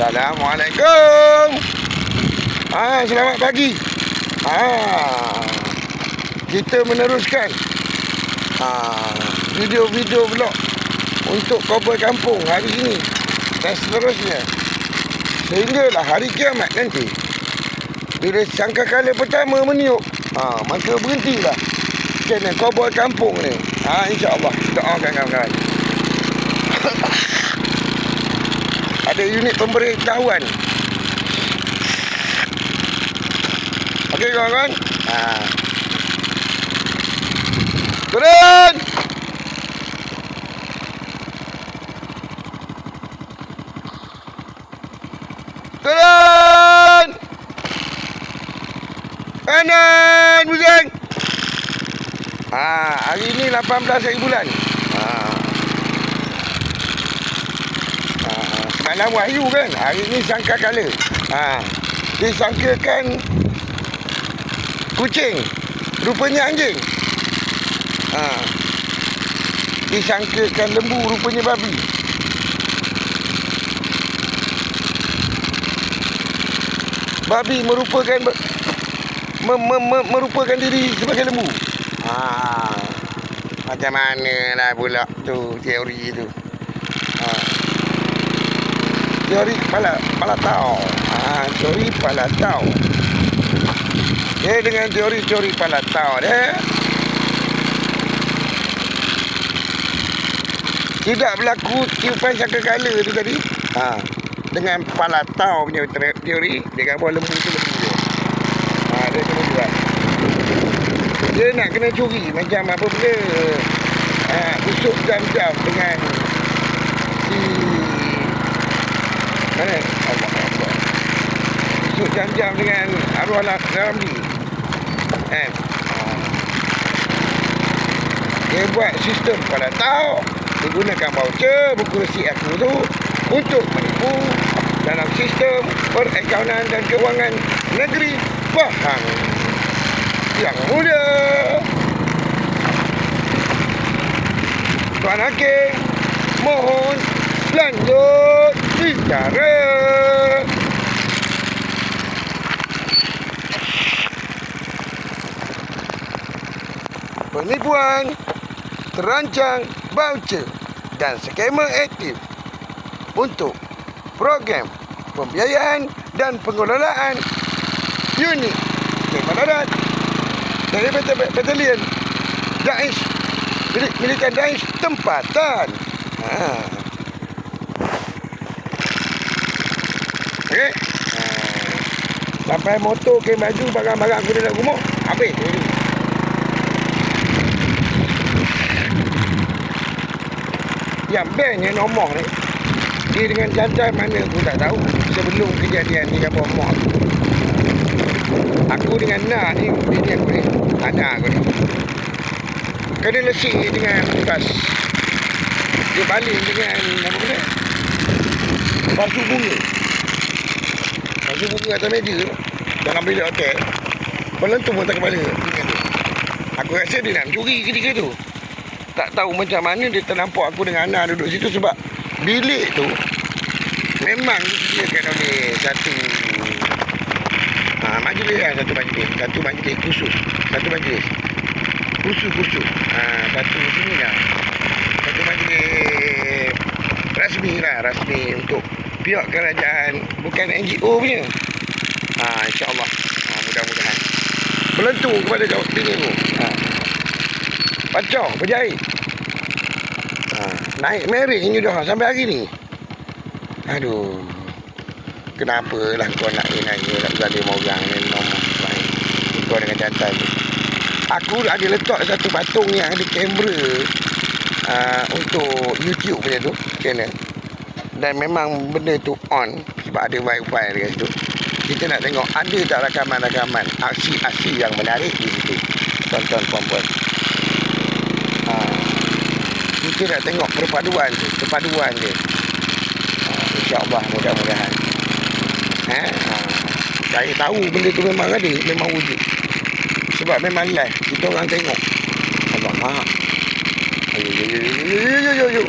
Assalamualaikum. Selamat pagi. Kita meneruskan video-video vlog untuk Cowboy Kampung hari ini dan seterusnya sehinggalah hari kiamat nanti. Bila sangkakala pertama meniup, maka berhentilah channel Cowboy Kampung ni. InsyaAllah, doakan kawan-kawan. Ada unit pemberitahuan. Okey kawan-kawan. Turun. Turun. Kanan bujang. Hari ni 18 hari bulan. Semalam Wahyu kan. Hari ni sangkakala. Disangkakan kucing, rupanya anjing. Disangkakan lembu, rupanya babi. Babi merupakan merupakan diri sebagai lembu. Macam manalah pula tu teori tu. Teori kepala tau. Teori kepala tau. Dengan teori kepala tau dia tidak berlaku tiupan sangkakala tu tadi. Dengan kepala tau punya teori, dia gambar lembu tu lembu dia. Dia kena buat. Dia nak kena curi macam apa benda. Busuk jam-jam dengan si mana? Allah. Busuk jam-jam dengan arwah Ramli. Dia buat sistem pada tahu. Dia gunakan voucher buku resi aku tu untuk menipu dalam sistem perakaunan dan kewangan negeri Pahang yang mulia. Tuan Hakim, mohon lanjut bicara. Penipuan, terancang voucher dan skema aktif untuk program pembiayaan dan pengelolaan unit khidmat darat dari batalion Daesh, militan Daesh tempatan. Okey. Sampai motor ke baju barang-barang aku dalam rumah habis. Yang bestnya nombor ni, dia dengan jantan mana aku tak tahu. Sebelum kejadian ni gambar mak aku dengan Nak ni, bini aku ni, anak aku ni, kena lesik dengan bas. Dia balik dengan apa benda, pasu bunga atas meja dalam bilik hotel. Pelentung atas kepala dengan tu. Aku rasa dia nak mencuri ketika tu. Tak tahu macam mana dia ternampak aku dengan anak duduk situ sebab bilik tu memang disediakan oleh satu majlis lah, satu majlis khusus, satu sini lah, satu majlis rasmi untuk pihak kerajaan, bukan NGO punya. InsyaAllah, mudah-mudahan belentu kepada bini tu. Pacau, berjahit. Naik merik ini dah sampai hari ni. Aduh. Kenapalah kau nak zalim orang ni nombor baik. Kau dengan jantan tu. Aku ada letak satu patung yang ada kamera untuk YouTube punya tu, channel. Dan memang benda tu on sebab ada wifi dekat situ. Kita nak tengok ada tak rakaman-rakaman aksi-aksi yang menarik di situ. Tuan-tuan puan-puan. Kita nak tengok kepaduan dia. InsyaAllah, mudah-mudahan. Saya tahu benda tu memang ada, memang wujud. Sebab memang live, kita orang tengok. Allah maaf. Ayo.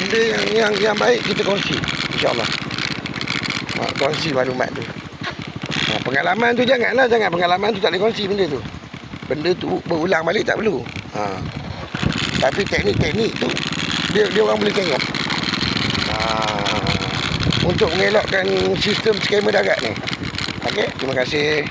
benda yang baik kita kongsi, insya-Allah. Kongsi maklumat tu. Pengalaman tu jangan pengalaman tu tak boleh kongsi benda tu. Benda tu berulang balik tak perlu. Tapi teknik-teknik tu dia orang boleh tengok. Untuk mengelakkan sistem skema darat ni. Okey, terima kasih.